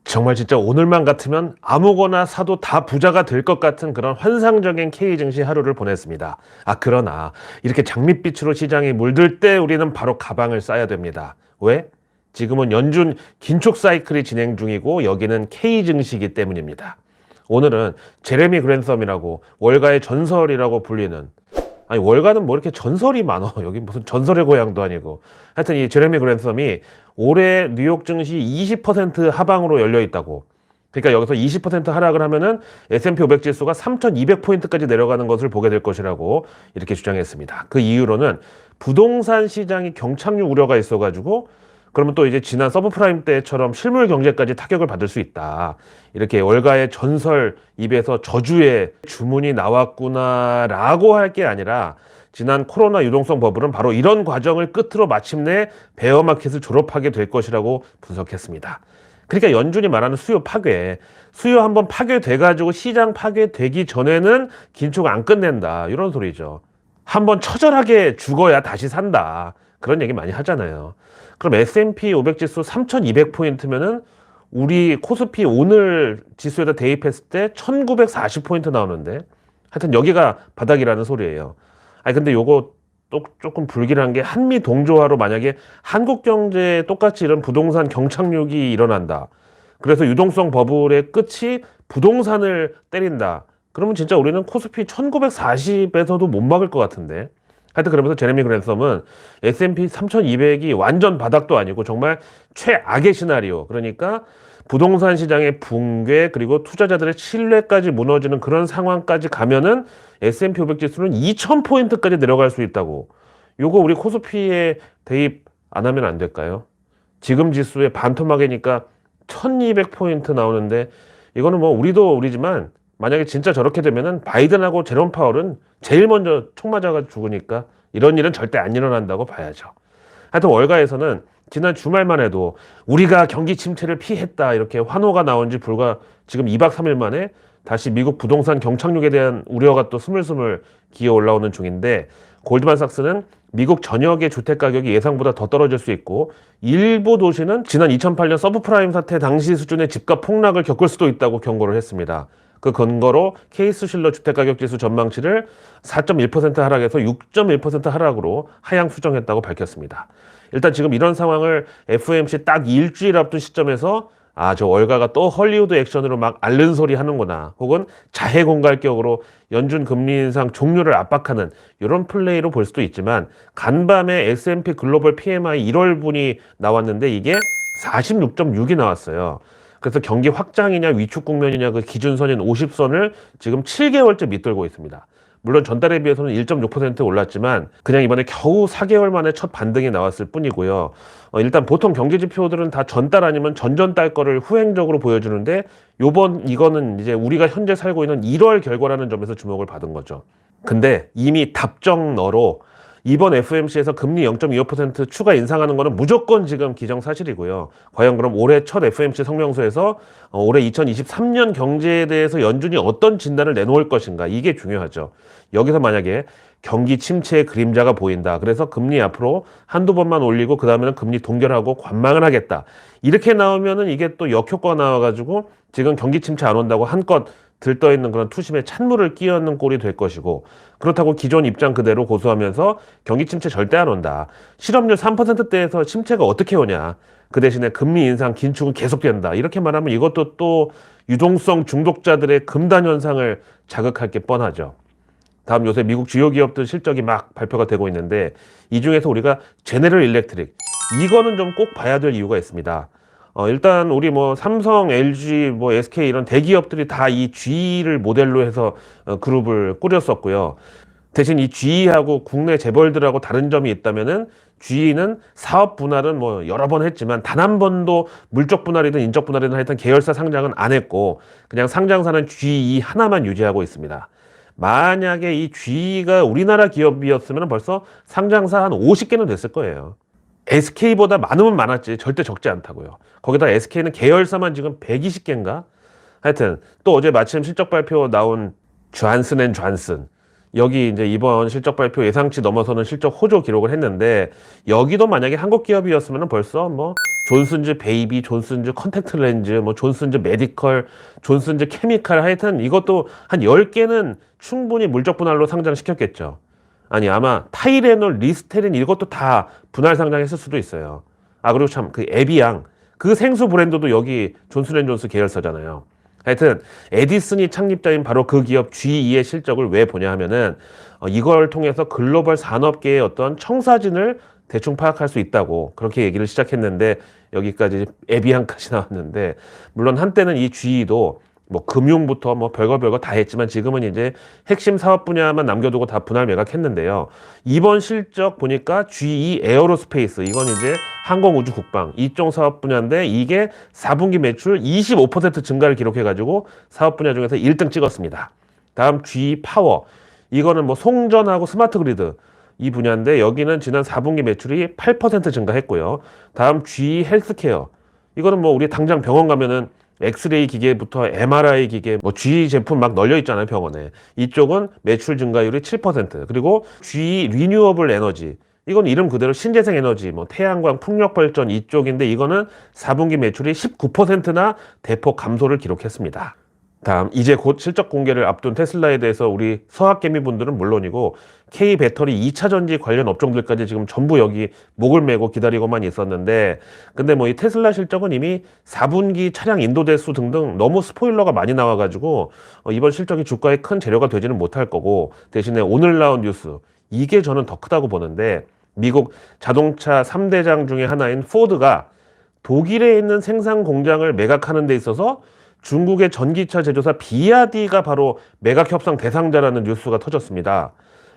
정말 진짜 오늘만 같으면 아무거나 사도 다 부자가 될 것 같은 그런 환상적인 K 증시 하루를 보냈습니다. 그러나 이렇게 장밋빛으로 시장이 물들 때 우리는 바로 가방을 싸야 됩니다. 왜? 지금은 연준 긴축 사이클이 진행 중이고 여기는 K 증시이기 때문입니다. 오늘은 제레미 그랜섬이라고 월가의 전설이라고 불리는, 아니 월가는 뭐 이렇게 전설이 많어. 여기 무슨 전설의 고향도 아니고. 하여튼 이 제레미 그랜섬이 올해 뉴욕 증시 20% 하방으로 열려 있다고. 그러니까 여기서 20% 하락을 하면은 S&P 500 지수가 3,200포인트까지 내려가는 것을 보게 될 것이라고 이렇게 주장했습니다. 그 이유로는 부동산 시장이 경착륙 우려가 있어가지고, 그러면 또 이제 지난 서브프라임 때처럼 실물 경제까지 타격을 받을 수 있다. 이렇게 월가의 전설 입에서 저주의 주문이 나왔구나라고 할 게 아니라, 지난 코로나 유동성 버블은 바로 이런 과정을 끝으로 마침내 베어마켓을 졸업하게 될 것이라고 분석했습니다. 그러니까 연준이 말하는 수요 파괴, 수요 한번 파괴돼가지고 시장 파괴되기 전에는 긴축 안 끝낸다, 이런 소리죠. 한번 처절하게 죽어야 다시 산다, 그런 얘기 많이 하잖아요. 그럼 S&P 500 지수 3,200포인트면은 우리 코스피 오늘 지수에다 대입했을 때 1,940포인트 나오는데, 하여튼 여기가 바닥이라는 소리예요. 아니 근데 요거 또 조금 불길한 게, 한미 동조화로 만약에 한국 경제에 똑같이 이런 부동산 경착륙이 일어난다, 그래서 유동성 버블의 끝이 부동산을 때린다, 그러면 진짜 우리는 코스피 1940에서도 못 막을 것 같은데. 하여튼 그러면서 제레미 그랜섬은 S&P 3200이 완전 바닥도 아니고 정말 최악의 시나리오, 그러니까 부동산 시장의 붕괴 그리고 투자자들의 신뢰까지 무너지는 그런 상황까지 가면은 S&P 500 지수는 2000포인트까지 내려갈 수 있다고. 요거 우리 코스피에 대입 안 하면 안 될까요? 지금 지수의 반토막이니까 1200포인트 나오는데, 이거는 뭐 우리도 우리지만 만약에 진짜 저렇게 되면은 바이든하고 제롬 파월은 제일 먼저 총 맞아가 죽으니까 이런 일은 절대 안 일어난다고 봐야죠. 하여튼 월가에서는 지난 주말만 해도 우리가 경기 침체를 피했다, 이렇게 환호가 나온 지 불과 지금 2박 3일 만에 다시 미국 부동산 경착륙에 대한 우려가 또 스물스물 기어 올라오는 중인데, 골드만삭스는 미국 전역의 주택 가격이 예상보다 더 떨어질 수 있고 일부 도시는 지난 2008년 서브프라임 사태 당시 수준의 집값 폭락을 겪을 수도 있다고 경고를 했습니다. 그 근거로 케이스실러 주택가격지수 전망치를 4.1% 하락에서 6.1% 하락으로 하향 수정했다고 밝혔습니다. 일단 지금 이런 상황을 FOMC 딱 일주일 앞둔 시점에서 저 월가가 또 헐리우드 액션으로 막 앓는 소리 하는구나, 혹은 자해 공갈격으로 연준 금리 인상 종료를 압박하는 이런 플레이로 볼 수도 있지만, 간밤에 S&P 글로벌 PMI 1월분이 나왔는데 이게 46.6이 나왔어요. 그래서 경기 확장이냐 위축 국면이냐 그 기준선인 50선을 지금 7개월째 밑돌고 있습니다. 물론 전달에 비해서는 1.6% 올랐지만 그냥 이번에 겨우 4개월 만에 첫 반등이 나왔을 뿐이고요. 일단 보통 경제 지표들은 다 전달 아니면 전전달 거를 후행적으로 보여주는데, 이거는 이제 우리가 현재 살고 있는 1월 결과라는 점에서 주목을 받은 거죠. 근데 이미 답정너로 이번 FOMC에서 금리 0.25% 추가 인상하는 거는 무조건 지금 기정사실이고요. 과연 그럼 올해 첫 FOMC 성명서에서 올해 2023년 경제에 대해서 연준이 어떤 진단을 내놓을 것인가, 이게 중요하죠. 여기서 만약에 경기 침체의 그림자가 보인다, 그래서 금리 앞으로 한두 번만 올리고 그 다음에는 금리 동결하고 관망을 하겠다, 이렇게 나오면은 이게 또 역효과가 나와가지고 지금 경기 침체 안 온다고 한껏 들떠있는 그런 투심에 찬물을 끼얹는 꼴이 될 것이고, 그렇다고 기존 입장 그대로 고수하면서 경기 침체 절대 안 온다, 실업률 3%대에서 침체가 어떻게 오냐, 그 대신에 금리 인상 긴축은 계속된다, 이렇게 말하면 이것도 또 유동성 중독자들의 금단 현상을 자극할 게 뻔하죠. 다음, 요새 미국 주요 기업들 실적이 막 발표가 되고 있는데 이 중에서 우리가 제네럴 일렉트릭, 이거는 좀 꼭 봐야 될 이유가 있습니다. 일단 우리 뭐 삼성, LG, 뭐 SK 이런 대기업들이 다 이 GE를 모델로 해서 그룹을 꾸렸었고요. 대신 이 GE하고 국내 재벌들하고 다른 점이 있다면은, GE는 사업 분할은 뭐 여러 번 했지만 단 한 번도 물적 분할이든 인적 분할이든 하여튼 계열사 상장은 안 했고 그냥 상장사는 GE 하나만 유지하고 있습니다. 만약에 이 GE가 우리나라 기업이었으면 벌써 상장사 한 50개는 됐을 거예요. SK보다 많으면 많았지 절대 적지 않다고요. 거기다 SK는 계열사만 지금 120개인가? 하여튼 또 어제 마침 실적 발표 나온 존슨, 여기 이제 이번 실적 발표 예상치 넘어서는 실적 호조 기록을 했는데, 여기도 만약에 한국 기업이었으면 벌써 뭐 존슨즈 베이비, 존슨즈 컨택트 렌즈, 뭐 존슨즈 메디컬, 존슨즈 케미칼, 하여튼 이것도 한 10개는 충분히 물적 분할로 상장시켰겠죠. 아니, 아마 타이레놀, 리스테린 이것도 다 분할 상장했을 수도 있어요. 아, 그리고 참 그 에비앙, 그 생수 브랜드도 여기 존슨앤존슨 계열사잖아요. 하여튼 에디슨이 창립자인 바로 그 기업 GE의 실적을 왜 보냐 하면은 이걸 통해서 글로벌 산업계의 어떤 청사진을 대충 파악할 수 있다고 그렇게 얘기를 시작했는데, 여기까지 에비앙까지 나왔는데, 물론 한때는 이 GE도 뭐 금융부터 뭐 별거 다 했지만 지금은 이제 핵심 사업 분야만 남겨두고 다 분할 매각했는데요. 이번 실적 보니까 GE 에어로스페이스, 이건 이제 항공우주 국방 이쪽 사업 분야인데, 이게 4분기 매출 25% 증가를 기록해가지고 사업 분야 중에서 1등 찍었습니다. 다음 GE 파워, 이거는 뭐 송전하고 스마트 그리드 이 분야인데, 여기는 지난 4분기 매출이 8% 증가했고요. 다음 GE 헬스케어, 이거는 뭐 우리 당장 병원 가면은 엑스레이 기계부터 MRI 기계, 뭐 GE 제품 막 널려 있잖아요, 병원에. 이쪽은 매출 증가율이 7%. 그리고 GE 리뉴어블 에너지, 이건 이름 그대로 신재생 에너지, 뭐 태양광, 풍력 발전 이쪽인데, 이거는 4분기 매출이 19%나 대폭 감소를 기록했습니다. 다음, 이제 곧 실적 공개를 앞둔 테슬라에 대해서 우리 서학개미 분들은 물론이고 K 배터리 2차 전지 관련 업종들까지 지금 전부 여기 목을 메고 기다리고만 있었는데, 근데 뭐 이 테슬라 실적은 이미 4분기 차량 인도 대수 등등 너무 스포일러가 많이 나와가지고 이번 실적이 주가에 큰 재료가 되지는 못할 거고, 대신에 오늘 나온 뉴스, 이게 저는 더 크다고 보는데, 미국 자동차 3대장 중에 하나인 포드가 독일에 있는 생산 공장을 매각하는 데 있어서 중국의 전기차 제조사 비아디가 바로 매각 협상 대상자라는 뉴스가 터졌습니다.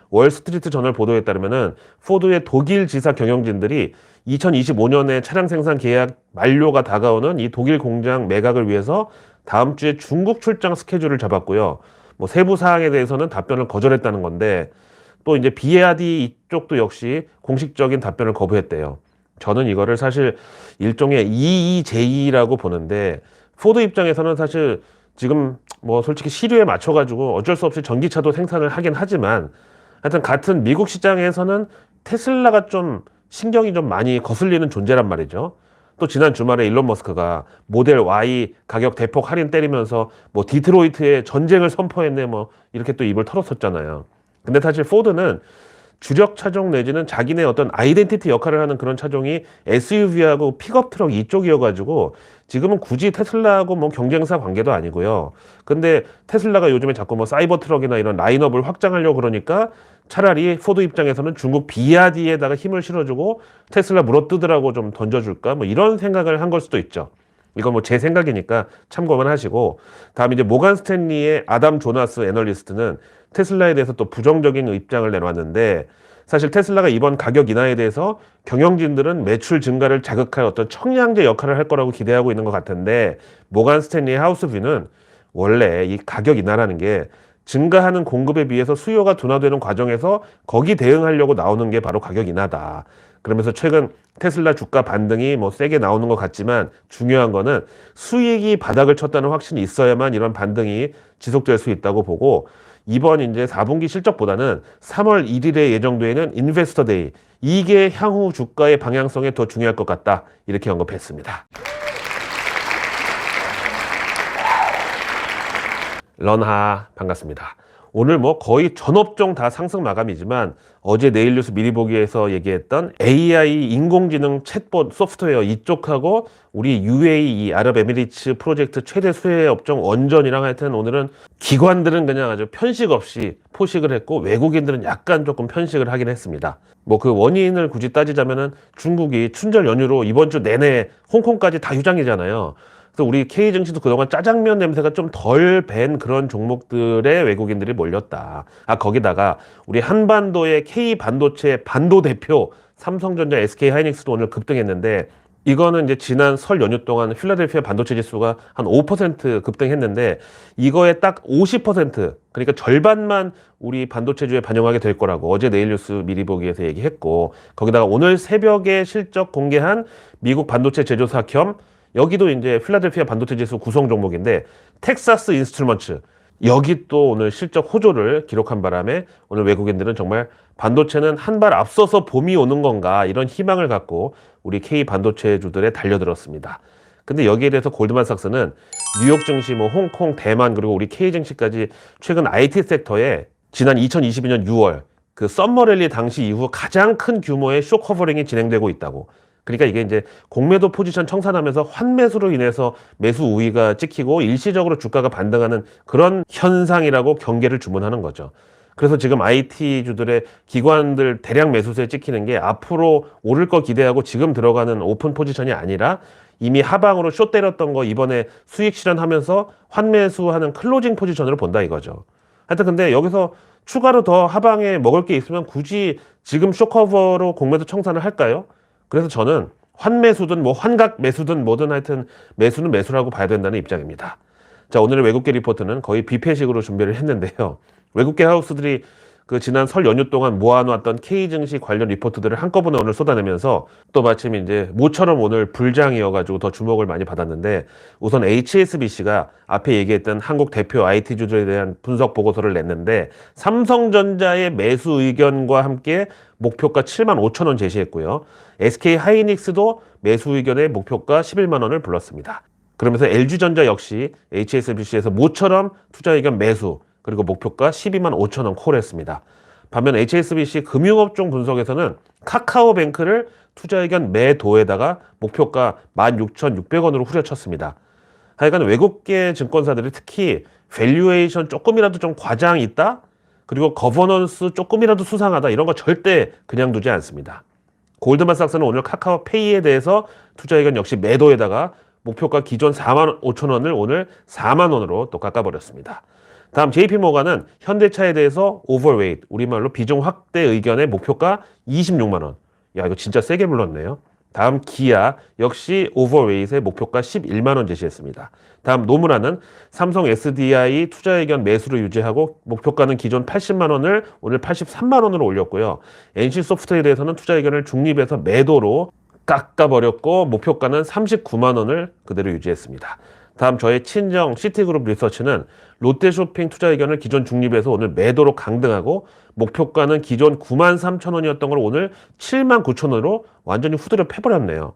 월스트리트 저널 보도에 따르면은 포드의 독일 지사 경영진들이 2025년에 차량 생산 계약 만료가 다가오는 이 독일 공장 매각을 위해서 다음 주에 중국 출장 스케줄을 잡았고요. 뭐 세부 사항에 대해서는 답변을 거절했다는 건데, 또 이제 비아디 이쪽도 역시 공식적인 답변을 거부했대요. 저는 이거를 사실 일종의 EEJ라고 보는데, 포드 입장에서는 사실 지금 뭐 솔직히 시류에 맞춰가지고 어쩔 수 없이 전기차도 생산을 하긴 하지만, 하여튼 같은 미국 시장에서는 테슬라가 좀 신경이 좀 많이 거슬리는 존재란 말이죠. 또 지난 주말에 일론 머스크가 모델 Y 가격 대폭 할인 때리면서 뭐 디트로이트에 전쟁을 선포했네, 뭐 이렇게 또 입을 털었었잖아요. 근데 사실 포드는 주력 차종 내지는 자기네 어떤 아이덴티티 역할을 하는 그런 차종이 SUV하고 픽업 트럭 이쪽이어가지고 지금은 굳이 테슬라하고 뭐 경쟁사 관계도 아니고요. 근데 테슬라가 요즘에 자꾸 뭐 사이버 트럭이나 이런 라인업을 확장하려고 그러니까 차라리 포드 입장에서는 중국 비아디에다가 힘을 실어주고 테슬라 물어뜯으라고 좀 던져줄까, 뭐 이런 생각을 한 걸 수도 있죠. 이건 뭐 제 생각이니까 참고만 하시고, 다음 이제 모간 스탠리의 아담 조나스 애널리스트는 테슬라에 대해서 또 부정적인 입장을 내놓았는데, 사실 테슬라가 이번 가격 인하에 대해서 경영진들은 매출 증가를 자극할 어떤 청량제 역할을 할 거라고 기대하고 있는 것 같은데, 모간 스탠리의 하우스뷰는 원래 이 가격 인하라는 게 증가하는 공급에 비해서 수요가 둔화되는 과정에서 거기 대응하려고 나오는 게 바로 가격 인하다. 그러면서 최근 테슬라 주가 반등이 뭐 세게 나오는 것 같지만, 중요한 거는 수익이 바닥을 쳤다는 확신이 있어야만 이런 반등이 지속될 수 있다고 보고, 이번 이제 4분기 실적보다는 3월 1일에 예정되어 있는 인베스터 데이, 이게 향후 주가의 방향성에 더 중요할 것 같다, 이렇게 언급했습니다. 런하 반갑습니다. 오늘 뭐 거의 전 업종 다 상승 마감이지만, 어제 내일 뉴스 미리 보기에서 얘기했던 AI 인공지능 챗봇 소프트웨어 이쪽하고 우리 UAE 아랍에미리츠 프로젝트 최대 수혜 업종 원전이랑, 하여튼 오늘은 기관들은 그냥 아주 편식 없이 포식을 했고, 외국인들은 약간 조금 편식을 하긴 했습니다. 뭐 그 원인을 굳이 따지자면은 중국이 춘절 연휴로 이번 주 내내 홍콩까지 다 휴장이잖아요. 그래서 우리 K증시도 그동안 짜장면 냄새가 좀 덜 밴 그런 종목들의 외국인들이 몰렸다. 아, 거기다가 우리 한반도의 K반도체 반도 대표 삼성전자, SK하이닉스도 오늘 급등했는데, 이거는 이제 지난 설 연휴 동안 필라델피아 반도체 지수가 한 5% 급등했는데, 이거에 딱 50%, 그러니까 절반만 우리 반도체주에 반영하게 될 거라고 어제 내일 뉴스 미리 보기에서 얘기했고, 거기다가 오늘 새벽에 실적 공개한 미국 반도체 제조사 겸, 여기도 이제 필라델피아 반도체 지수 구성 종목인데 텍사스 인스트루먼츠, 여기 또 오늘 실적 호조를 기록한 바람에 오늘 외국인들은 정말 반도체는 한 발 앞서서 봄이 오는 건가 이런 희망을 갖고 우리 K 반도체주들에 달려들었습니다. 근데 여기에 대해서 골드만삭스는 뉴욕 증시, 뭐 홍콩, 대만 그리고 우리 K 증시까지 최근 IT 섹터에 지난 2022년 6월 그 썸머랠리 당시 이후 가장 큰 규모의 쇼 커버링이 진행되고 있다고. 그러니까 이게 이제 공매도 포지션 청산하면서 환매수로 인해서 매수 우위가 찍히고 일시적으로 주가가 반등하는 그런 현상이라고 경계를 주문하는 거죠. 그래서 지금 IT주들의 기관들 대량 매수세에 찍히는 게 앞으로 오를 거 기대하고 지금 들어가는 오픈 포지션이 아니라 이미 하방으로 쇼 때렸던 거 이번에 수익 실현하면서 환매수하는 클로징 포지션으로 본다 이거죠. 하여튼 근데 여기서 추가로 더 하방에 먹을 게 있으면 굳이 지금 쇼커버로 공매도 청산을 할까요? 그래서 저는 환매수든 뭐 환각 매수든 뭐든 하여튼 매수는 매수라고 봐야 된다는 입장입니다. 자, 오늘의 외국계 리포트는 거의 뷔페식으로 준비를 했는데요. 외국계 하우스들이 그 지난 설 연휴 동안 모아놓았던 K 증시 관련 리포트들을 한꺼번에 오늘 쏟아내면서 또 마침 이제 모처럼 오늘 불장이어가지고 더 주목을 많이 받았는데 우선 HSBC가 앞에 얘기했던 한국 대표 IT주들에 대한 분석 보고서를 냈는데 삼성전자의 매수 의견과 함께 목표가 7만 5천 원 제시했고요. SK 하이닉스도 매수 의견의 목표가 11만 원을 불렀습니다. 그러면서 LG전자 역시 HSBC에서 모처럼 투자 의견 매수 그리고 목표가 12만 5천 원 콜했습니다. 반면 HSBC 금융업종 분석에서는 카카오뱅크를 투자 의견 매도에다가 목표가 16,600원으로 후려쳤습니다. 하여간 외국계 증권사들이 특히 밸류에이션 조금이라도 좀 과장이 있다? 그리고 거버넌스 조금이라도 수상하다 이런 거 절대 그냥 두지 않습니다. 골드만삭스는 오늘 카카오페이에 대해서 투자 의견 역시 매도에다가 목표가 기존 4만 5천 원을 오늘 4만 원으로 또 깎아버렸습니다. 다음 JP모가는 현대차에 대해서 오버웨이트, 우리말로 비중 확대 의견의 목표가 26만 원. 야, 이거 진짜 세게 불렀네요. 다음 기아 역시 오버웨이트의 목표가 11만 원 제시했습니다. 다음 노무라는 삼성 SDI 투자 의견 매수를 유지하고 목표가는 기존 80만 원을 오늘 83만 원으로 올렸고요. NC소프트에 대해서는 투자 의견을 중립에서 매도로 깎아버렸고 목표가는 39만 원을 그대로 유지했습니다. 다음 저의 친정 시티그룹 리서치는 롯데쇼핑 투자 의견을 기존 중립에서 오늘 매도로 강등하고 목표가는 기존 9만 3천 원이었던 걸 오늘 7만 9천 원으로 완전히 후드려 패버렸네요.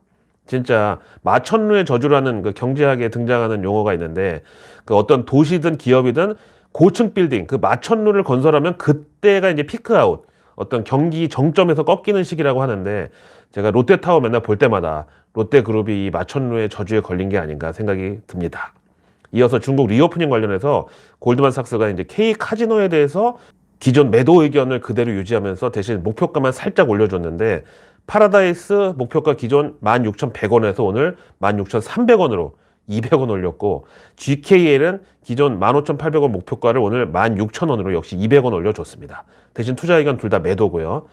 진짜 마천루의 저주라는 그 경제학에 등장하는 용어가 있는데 그 어떤 도시든 기업이든 고층 빌딩 그 마천루를 건설하면 그때가 이제 피크아웃 어떤 경기 정점에서 꺾이는 시기라고 하는데 제가 롯데타워 맨날 볼 때마다 롯데그룹이 이 마천루의 저주에 걸린 게 아닌가 생각이 듭니다. 이어서 중국 리오프닝 관련해서 골드만삭스가 이제 K카지노에 대해서 기존 매도 의견을 그대로 유지하면서 대신 목표가만 살짝 올려줬는데 파라다이스 목표가 기존 16,100원에서 오늘 16,300원으로 200원 올렸고 GKL은 기존 15,800원 목표가를 오늘 16,000원으로 역시 200원 올려줬습니다. 대신 투자 의견 둘 다 매도고요.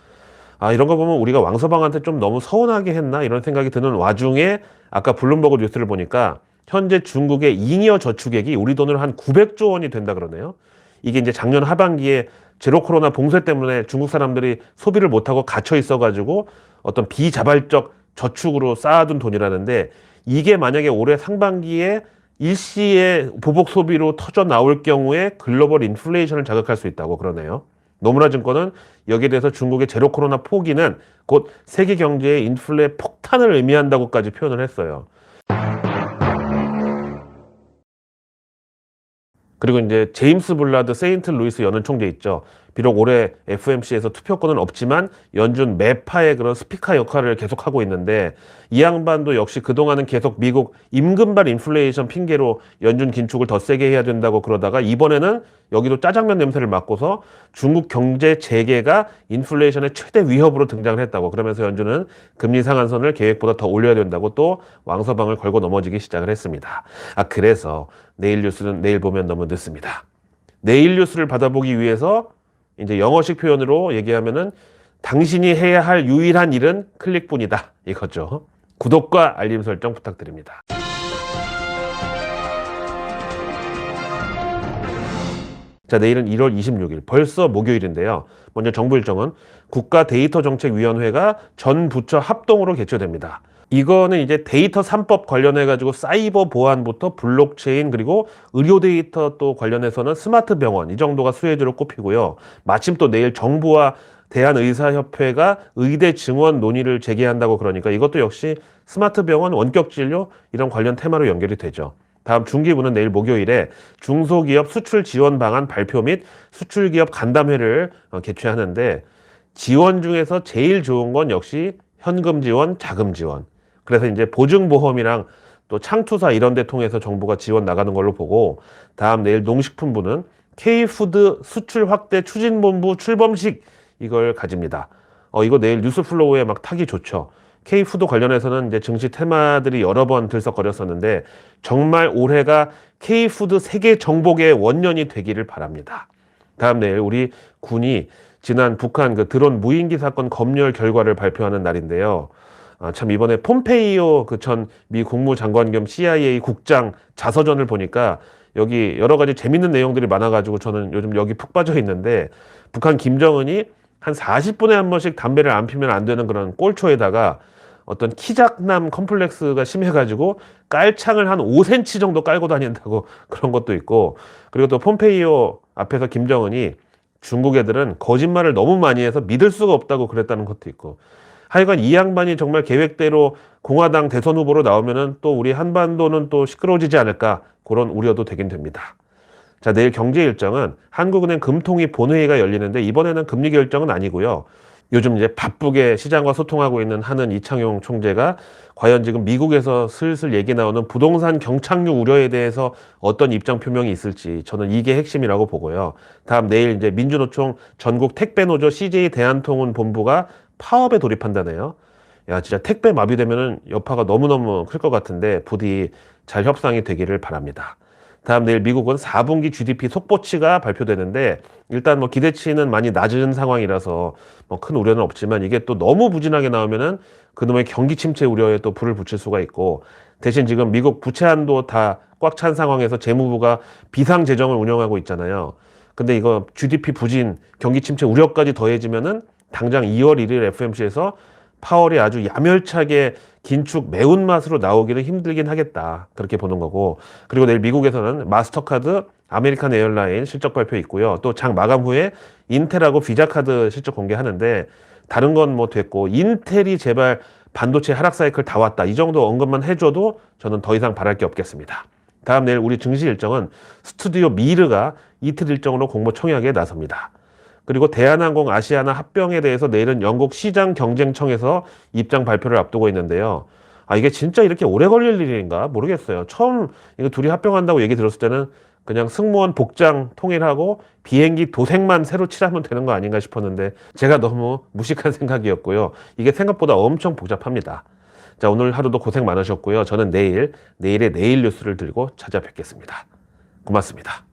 아, 이런 거 보면 우리가 왕서방한테 좀 너무 서운하게 했나 이런 생각이 드는 와중에 아까 블룸버그 뉴스를 보니까 현재 중국의 잉여 저축액이 우리 돈으로 한 900조 원이 된다 그러네요. 이게 이제 작년 하반기에 제로 코로나 봉쇄 때문에 중국 사람들이 소비를 못하고 갇혀 있어가지고 어떤 비자발적 저축으로 쌓아둔 돈이라는데 이게 만약에 올해 상반기에 일시에 보복 소비로 터져 나올 경우에 글로벌 인플레이션을 자극할 수 있다고 그러네요. 노무라증권은 여기에 대해서 중국의 제로 코로나 포기는 곧 세계 경제의 인플레 폭탄을 의미한다고까지 표현을 했어요. 그리고 이제 제임스 블라드 세인트 루이스 연은 총재 있죠. 비록 올해 FMC에서 투표권은 없지만 연준 매파의 그런 스피커 역할을 계속하고 있는데 이 양반도 역시 그동안은 계속 미국 임금발 인플레이션 핑계로 연준 긴축을 더 세게 해야 된다고 그러다가 이번에는 여기도 짜장면 냄새를 맡고서 중국 경제 재개가 인플레이션의 최대 위협으로 등장을 했다고 그러면서 연준은 금리 상한선을 계획보다 더 올려야 된다고 또 왕서방을 걸고 넘어지기 시작을 했습니다. 아, 그래서 내일 뉴스는 내일 보면 너무 늦습니다. 내일 뉴스를 받아보기 위해서 이제 영어식 표현으로 얘기하면은 당신이 해야 할 유일한 일은 클릭뿐이다 이거죠. 구독과 알림 설정 부탁드립니다. 자, 내일은 1월 26일 벌써 목요일인데요. 먼저 정부 일정은 국가데이터정책위원회가 전 부처 합동으로 개최됩니다. 이거는 이제 데이터 3법 관련해 가지고 사이버 보안부터 블록체인 그리고 의료 데이터 또 관련해서는 스마트 병원 이 정도가 수혜주로 꼽히고요. 마침 또 내일 정부와 대한의사협회가 의대 증원 논의를 재개한다고 그러니까 이것도 역시 스마트 병원, 원격 진료 이런 관련 테마로 연결이 되죠. 다음 중기부는 내일 목요일에 중소기업 수출 지원 방안 발표 및 수출기업 간담회를 개최하는데 지원 중에서 제일 좋은 건 역시 현금 지원, 자금 지원. 그래서 이제 보증보험이랑 또 창투사 이런 데 통해서 정부가 지원 나가는 걸로 보고 다음 내일 농식품부는 K푸드 수출 확대 추진본부 출범식 이걸 가집니다. 이거 내일 뉴스플로우에 막 타기 좋죠. K푸드 관련해서는 이제 증시 테마들이 여러 번 들썩거렸었는데 정말 올해가 K푸드 세계 정복의 원년이 되기를 바랍니다. 다음 내일 우리 군이 지난 북한 그 드론 무인기 사건 검열 결과를 발표하는 날인데요. 참 이번에 폼페이오 그 전 미 국무장관 겸 CIA 국장 자서전을 보니까 여기 여러 가지 재밌는 내용들이 많아가지고 저는 요즘 여기 푹 빠져 있는데 북한 김정은이 한 40분에 한 번씩 담배를 안 피면 안 되는 그런 꼴초에다가 어떤 키작남 컴플렉스가 심해가지고 깔창을 한 5cm 정도 깔고 다닌다고 그런 것도 있고 그리고 또 폼페이오 앞에서 김정은이 중국 애들은 거짓말을 너무 많이 해서 믿을 수가 없다고 그랬다는 것도 있고 하여간 이 양반이 정말 계획대로 공화당 대선 후보로 나오면은 또 우리 한반도는 또 시끄러워지지 않을까 그런 우려도 되긴 됩니다. 자, 내일 경제 일정은 한국은행 금통위 본회의가 열리는데 이번에는 금리 결정은 아니고요. 요즘 이제 바쁘게 시장과 소통하고 있는 하는 이창용 총재가 과연 지금 미국에서 슬슬 얘기 나오는 부동산 경착륙 우려에 대해서 어떤 입장 표명이 있을지 저는 이게 핵심이라고 보고요. 다음 내일 이제 민주노총 전국 택배노조 CJ 대한통운 본부가 파업에 돌입한다네요. 야, 진짜 택배 마비되면은 여파가 너무너무 클 것 같은데 부디 잘 협상이 되기를 바랍니다. 다음 내일 미국은 4분기 GDP 속보치가 발표되는데 일단 뭐 기대치는 많이 낮은 상황이라서 뭐 큰 우려는 없지만 이게 또 너무 부진하게 나오면은 그놈의 경기 침체 우려에 또 불을 붙일 수가 있고 대신 지금 미국 부채 한도 다 꽉 찬 상황에서 재무부가 비상 재정을 운영하고 있잖아요. 근데 이거 GDP 부진, 경기 침체 우려까지 더해지면은 당장 2월 1일 FMC에서 파월이 아주 야멸차게 긴축 매운맛으로 나오기는 힘들긴 하겠다. 그렇게 보는 거고. 그리고 내일 미국에서는 마스터카드, 아메리칸 에어라인 실적 발표 있고요. 또 장 마감 후에 인텔하고 비자카드 실적 공개하는데 다른 건 뭐 됐고 인텔이 제발 반도체 하락 사이클 다 왔다. 이 정도 언급만 해줘도 저는 더 이상 바랄 게 없겠습니다. 다음 내일 우리 증시 일정은 스튜디오 미르가 이틀 일정으로 공모 청약에 나섭니다. 그리고 대한항공 아시아나 합병에 대해서 내일은 영국 시장경쟁청에서 입장 발표를 앞두고 있는데요. 이게 진짜 이렇게 오래 걸릴 일인가 모르겠어요. 처음 이거 둘이 합병한다고 얘기 들었을 때는 그냥 승무원 복장 통일하고 비행기 도색만 새로 칠하면 되는 거 아닌가 싶었는데 제가 너무 무식한 생각이었고요. 이게 생각보다 엄청 복잡합니다. 자, 오늘 하루도 고생 많으셨고요. 저는 내일의 내일 뉴스를 들고 찾아뵙겠습니다. 고맙습니다.